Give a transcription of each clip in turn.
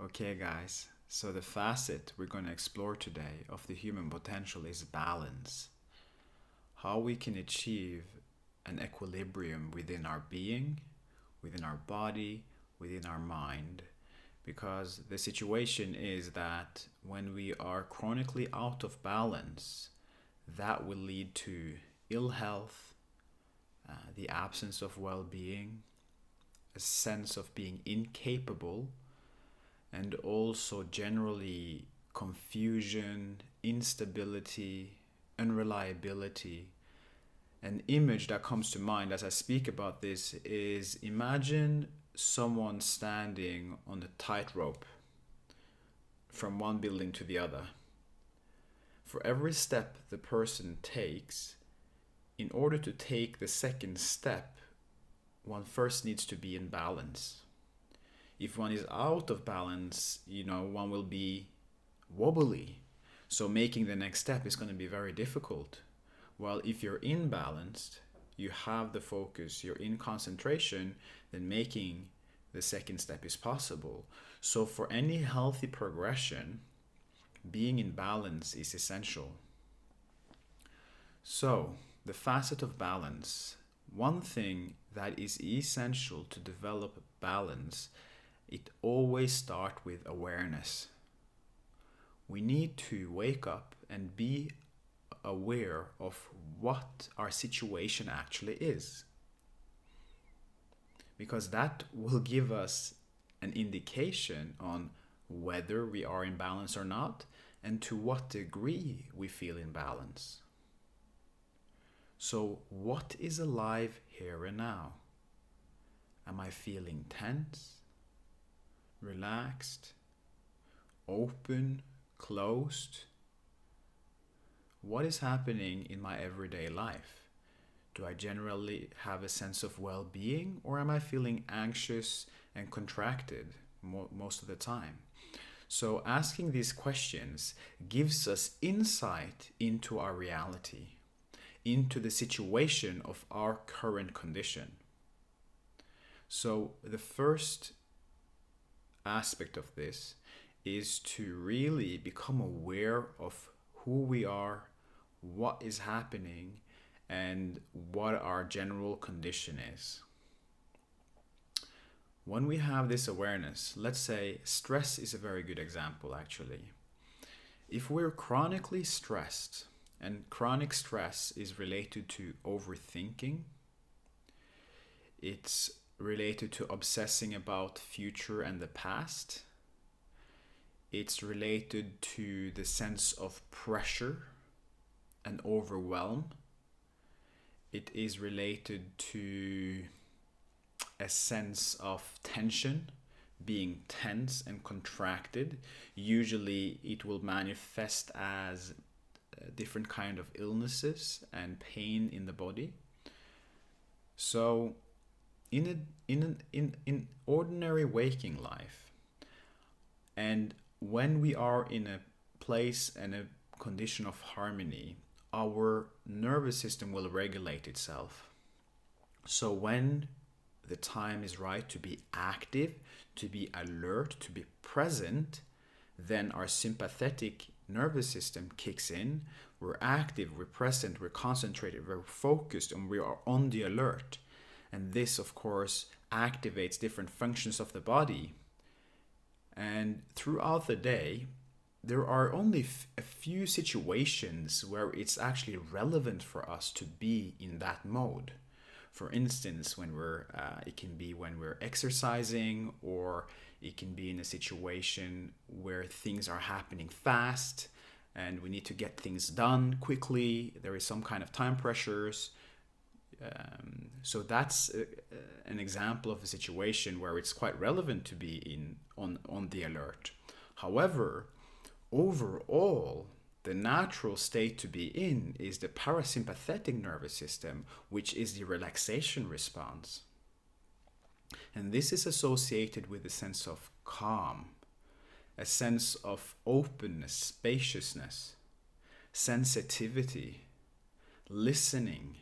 Okay, guys, so the facet we're going to explore today of the human potential is balance. How we can achieve an equilibrium within our being, within our body, within our mind. Because the situation is that when we are chronically out of balance, that will lead to ill health, the absence of well being, a sense of being incapable, and also generally confusion, instability, unreliability. An image that comes to mind as I speak about this is, imagine someone standing on a tightrope from one building to the other. For every step the person takes, in order to take the second step, one first needs to be in balance. If one is out of balance, one will be wobbly. So making the next step is going to be very difficult. While if you're in balanced, you have the focus, you're in concentration, then making the second step is possible. So for any healthy progression, being in balance is essential. So the facet of balance, one thing that is essential to develop balance, it always starts with awareness. We need to wake up and be aware of what our situation actually is. Because that will give us an indication on whether we are in balance or not, and to what degree we feel in balance. So, what is alive here and now? Am I feeling tense, relaxed, open, closed? What is happening in my everyday life? Do I generally have a sense of well-being, or am I feeling anxious and contracted most of the time? So asking these questions gives us insight into our reality, into the situation of our current condition. So the first aspect of this is to really become aware of who we are, what is happening, and what our general condition is. When we have this awareness, let's say stress is a very good example actually. If we're chronically stressed, and chronic stress is related to overthinking, it's related to obsessing about future and the past, it's related to the sense of pressure and overwhelm, it is related to a sense of tension, being tense and contracted. Usually it will manifest as different kind of illnesses and pain in the body. So in ordinary waking life, and when we are in a place and a condition of harmony, our nervous system will regulate itself. So when the time is right to be active, to be alert, to be present, then our sympathetic nervous system kicks in. We're active, we're present, we're concentrated, we're focused, and we are on the alert. And this, of course, activates different functions of the body. And throughout the day, there are only a few situations where it's actually relevant for us to be in that mode. For instance, it can be when we're exercising, or it can be in a situation where things are happening fast and we need to get things done quickly. There is some kind of time pressures. So that's an example of a situation where it's quite relevant to be on the alert. However, overall, the natural state to be in is the parasympathetic nervous system, which is the relaxation response. And this is associated with a sense of calm, a sense of openness, spaciousness, sensitivity, listening,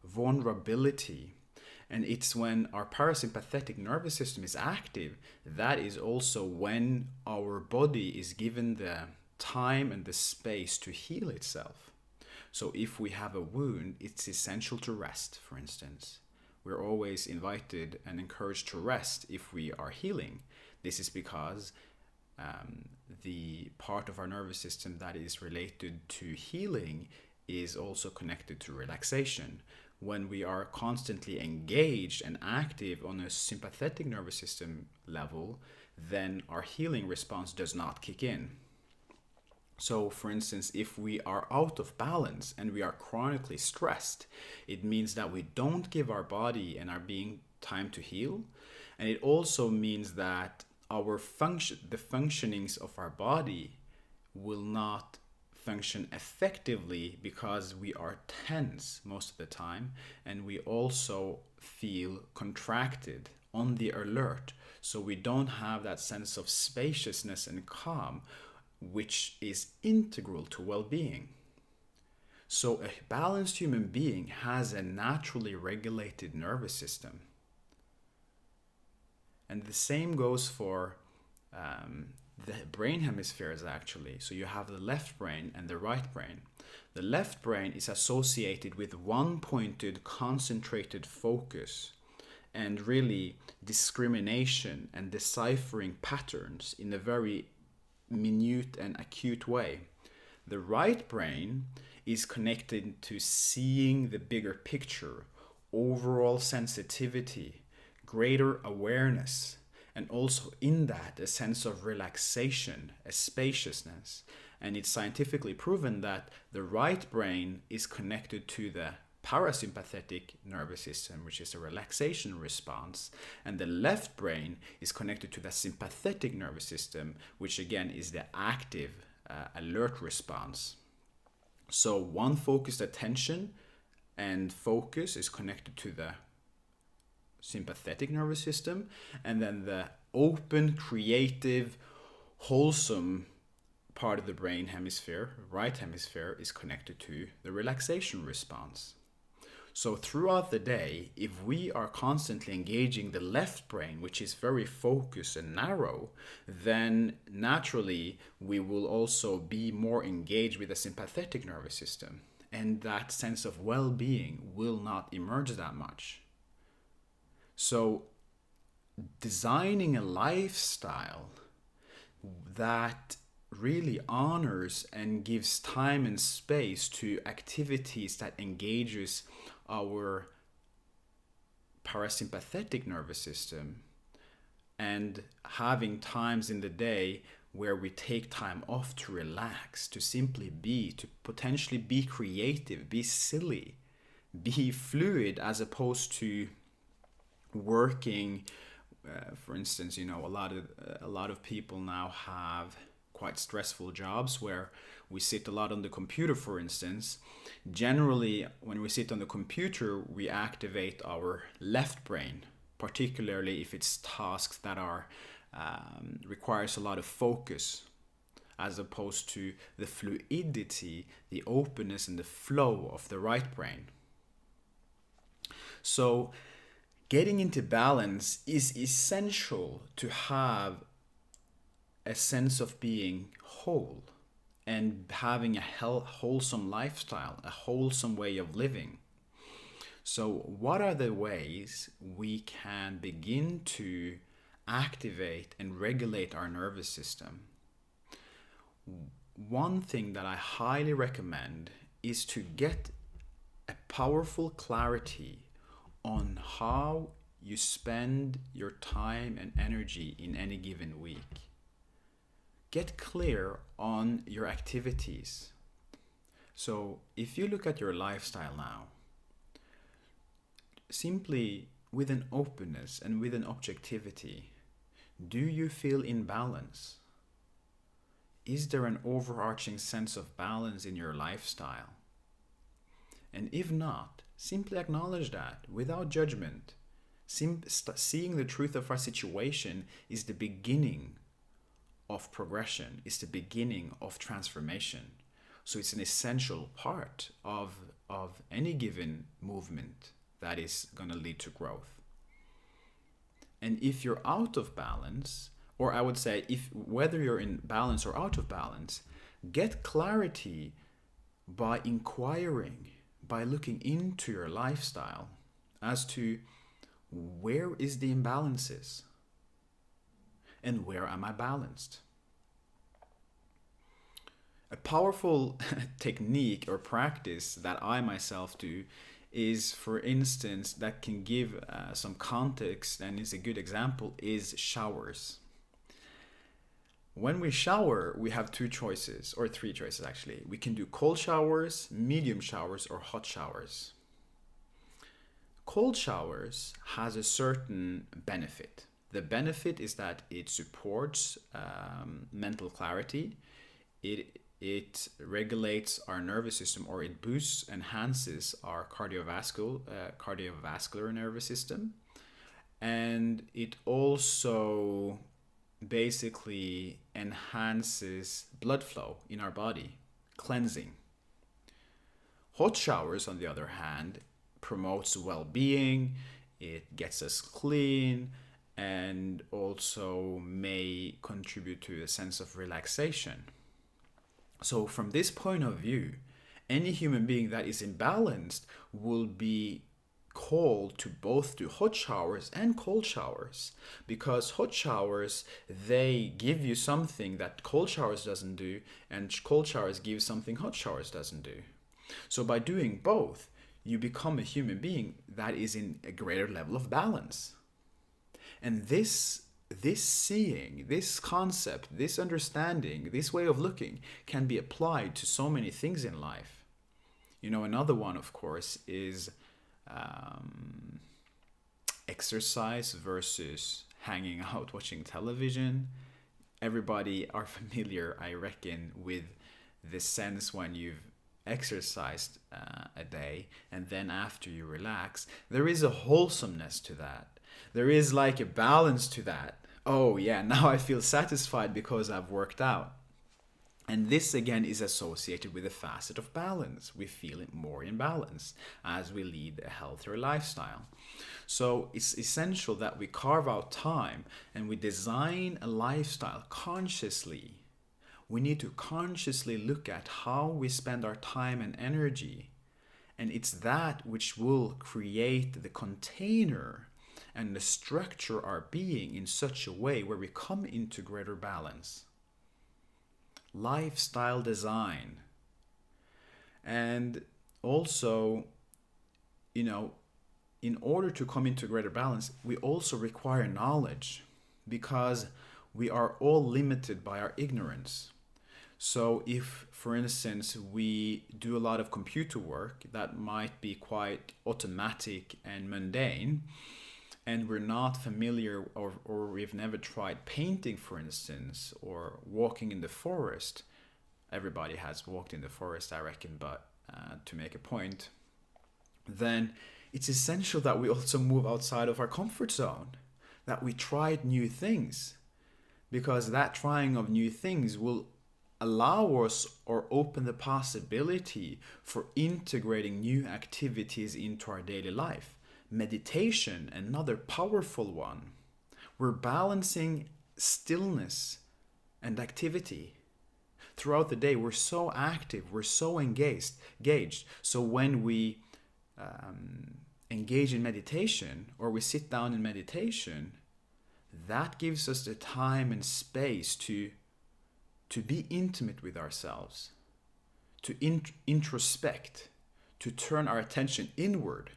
vulnerability, And it's when our parasympathetic nervous system is active, that is also when our body is given the time and the space to heal itself. So if we have a wound, it's essential to rest, for instance. We're always invited and encouraged to rest if we are healing. This is because the part of our nervous system that is related to healing is also connected to relaxation. When we are constantly engaged and active on a sympathetic nervous system level, then our healing response does not kick in. So, for instance, if we are out of balance and we are chronically stressed, it means that we don't give our body and our being time to heal. And it also means that the functionings of our body will not function effectively because we are tense most of the time, and we also feel contracted, on the alert. So we don't have that sense of spaciousness and calm, which is integral to well-being. So a balanced human being has a naturally regulated nervous system. And the same goes for the brain hemispheres, actually. So you have the left brain and the right brain. The left brain is associated with one-pointed, concentrated focus and really discrimination and deciphering patterns in a very minute and acute way. The right brain is connected to seeing the bigger picture, overall sensitivity, greater awareness, and also in that a sense of relaxation, a spaciousness. And it's scientifically proven that the right brain is connected to the parasympathetic nervous system, which is a relaxation response, and the left brain is connected to the sympathetic nervous system, which again is the active alert response. So one focused attention and focus is connected to the sympathetic nervous system, and then the open, creative, wholesome part of the brain hemisphere, right hemisphere, is connected to the relaxation response. So throughout the day, if we are constantly engaging the left brain, which is very focused and narrow, then naturally we will also be more engaged with the sympathetic nervous system, and that sense of well-being will not emerge that much. So designing a lifestyle that really honors and gives time and space to activities that engages our parasympathetic nervous system, and having times in the day where we take time off to relax, to simply be, to potentially be creative, be silly, be fluid, as opposed to working. For instance, a lot of people now have quite stressful jobs where we sit a lot on the computer, for instance. Generally, when we sit on the computer, we activate our left brain, particularly if it's tasks that are requires a lot of focus, as opposed to the fluidity, the openness, and the flow of the right brain. So getting into balance is essential to have a sense of being whole and having a wholesome lifestyle, a wholesome way of living. So what are the ways we can begin to activate and regulate our nervous system? One thing that I highly recommend is to get a powerful clarity on how you spend your time and energy in any given week. Get clear on your activities. So if you look at your lifestyle now, simply with an openness and with an objectivity, do you feel in balance? Is there an overarching sense of balance in your lifestyle? And if not, simply acknowledge that without judgment. Seeing the truth of our situation is the beginning of progression, is the beginning of transformation. So it's an essential part of any given movement that is going to lead to growth. And if you're out of balance, or I would say if whether you're in balance or out of balance, get clarity by inquiring, by looking into your lifestyle as to where is the imbalances and where am I balanced. A powerful technique or practice that I myself do is, for instance, that can give some context and is a good example, is showers. When we shower, we have two choices, or three choices actually. We can do cold showers, medium showers, or hot showers. Cold showers has a certain benefit. The benefit is that it supports mental clarity. It regulates our nervous system, or it boosts, enhances our cardiovascular nervous system. And it also basically enhances blood flow in our body, cleansing. Hot showers, on the other hand, promotes well-being, it gets us clean, and also may contribute to a sense of relaxation. So from this point of view, any human being that is imbalanced will be called to both do hot showers and cold showers, because hot showers, they give you something that cold showers doesn't do, and cold showers give something hot showers doesn't do. So by doing both, you become a human being that is in a greater level of balance. And this seeing, this concept, this understanding, this way of looking can be applied to so many things in life. You know, another one, of course, is exercise versus hanging out watching television. Everybody are familiar, I reckon, with the sense when you've exercised a day and then after you relax, there is a wholesomeness to that. There is like a balance to that. Oh yeah, now I feel satisfied because I've worked out. And this again is associated with a facet of balance. We feel it more in balance as we lead a healthier lifestyle. So it's essential that we carve out time and we design a lifestyle consciously. We need to consciously look at how we spend our time and energy. And it's that which will create the container and the structure our being in such a way where we come into greater balance. Lifestyle design. And also, you know, in order to come into greater balance, we also require knowledge, because we are all limited by our ignorance. So if, for instance, we do a lot of computer work that might be quite automatic and mundane, and we're not familiar or we've never tried painting, for instance, or walking in the forest. Everybody has walked in the forest, I reckon, but to make a point, then it's essential that we also move outside of our comfort zone, that we try new things, because that trying of new things will allow us or open the possibility for integrating new activities into our daily life. Meditation, another powerful one. We're balancing stillness and activity. Throughout the day, we're so active, we're so engaged. So when we engage in meditation, or we sit down in meditation, that gives us the time and space to be intimate with ourselves, to introspect, to turn our attention inward.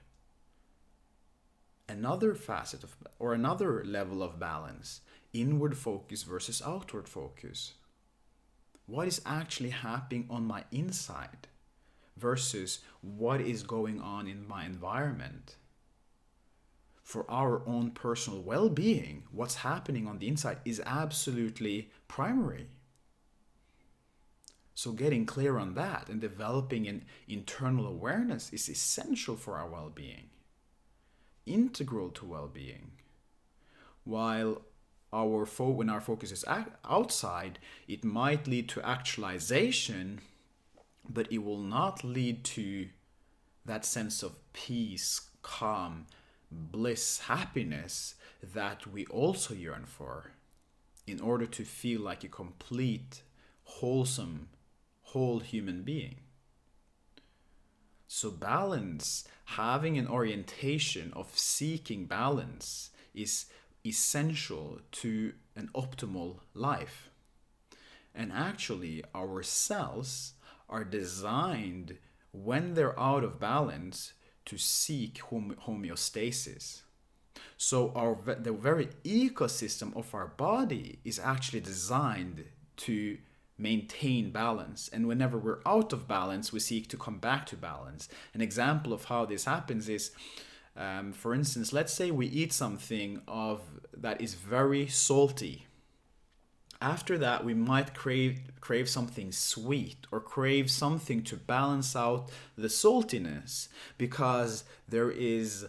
Another facet of, or another level of balance, inward focus versus outward focus. What is actually happening on my inside versus what is going on in my environment? For our own personal well-being, what's happening on the inside is absolutely primary. So getting clear on that and developing an internal awareness is essential for our well-being, integral to well-being. While when our focus is outside, it might lead to actualization, but it will not lead to that sense of peace, calm, bliss, happiness that we also yearn for in order to feel like a complete, wholesome, whole human being. So balance, having an orientation of seeking balance, is essential to an optimal life. And actually, our cells are designed, when they're out of balance, to seek homeostasis. So the very ecosystem of our body is actually designed to maintain balance. And whenever we're out of balance, we seek to come back to balance. An example of how this happens is, for instance, let's say we eat something that is very salty. After that, we might crave something sweet, or crave something to balance out the saltiness, because there is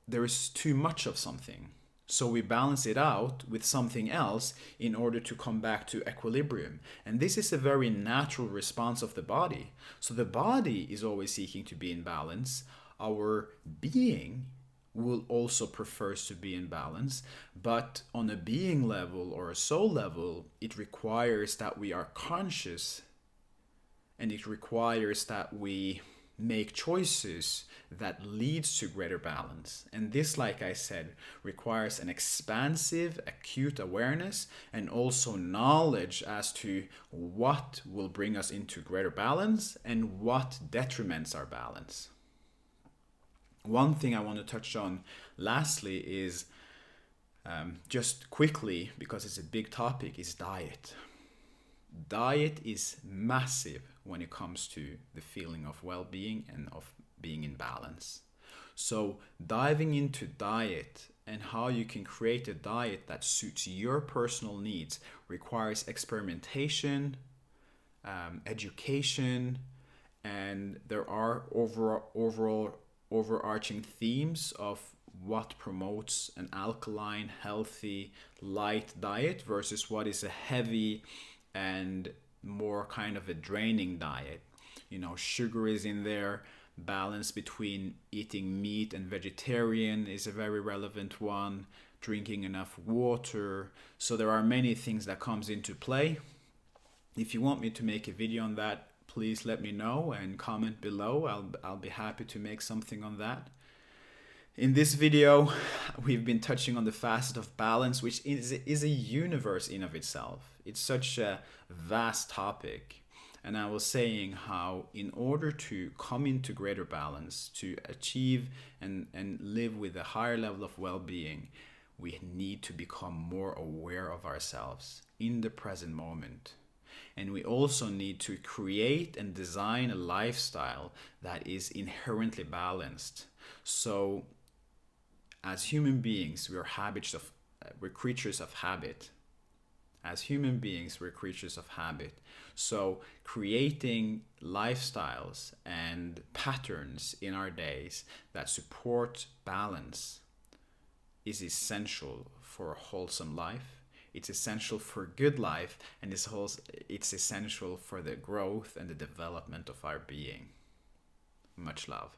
there is too much of something. So we balance it out with something else in order to come back to equilibrium. And this is a very natural response of the body. So the body is always seeking to be in balance. Our being will also prefers to be in balance, but on a being level or a soul level, it requires that we are conscious, and it requires that we make choices that leads to greater balance. And this, like I said, requires an expansive, acute awareness, and also knowledge as to what will bring us into greater balance and what detriments our balance. One thing I want to touch on lastly is, just quickly, because it's a big topic, is diet. Diet is massive when it comes to the feeling of well-being and of being in balance. So diving into diet and how you can create a diet that suits your personal needs requires experimentation, education, and there are overarching themes of what promotes an alkaline, healthy, light diet versus what is a heavy and more kind of a draining diet. Sugar is in there. Balance between eating meat and vegetarian is a very relevant one. Drinking enough water. So there are many things that comes into play. If you want me to make a video on that, please let me know and comment below. I'll be happy to make something on that. In this video, we've been touching on the facet of balance, which is a universe in of itself. It's such a vast topic. And I was saying how in order to come into greater balance, to achieve and live with a higher level of well-being, we need to become more aware of ourselves in the present moment. And we also need to create and design a lifestyle that is inherently balanced. So as human beings, we're creatures of habit. As human beings, we're creatures of habit. So creating lifestyles and patterns in our days that support balance is essential for a wholesome life. It's essential for good life, and it's essential for the growth and the development of our being. Much love.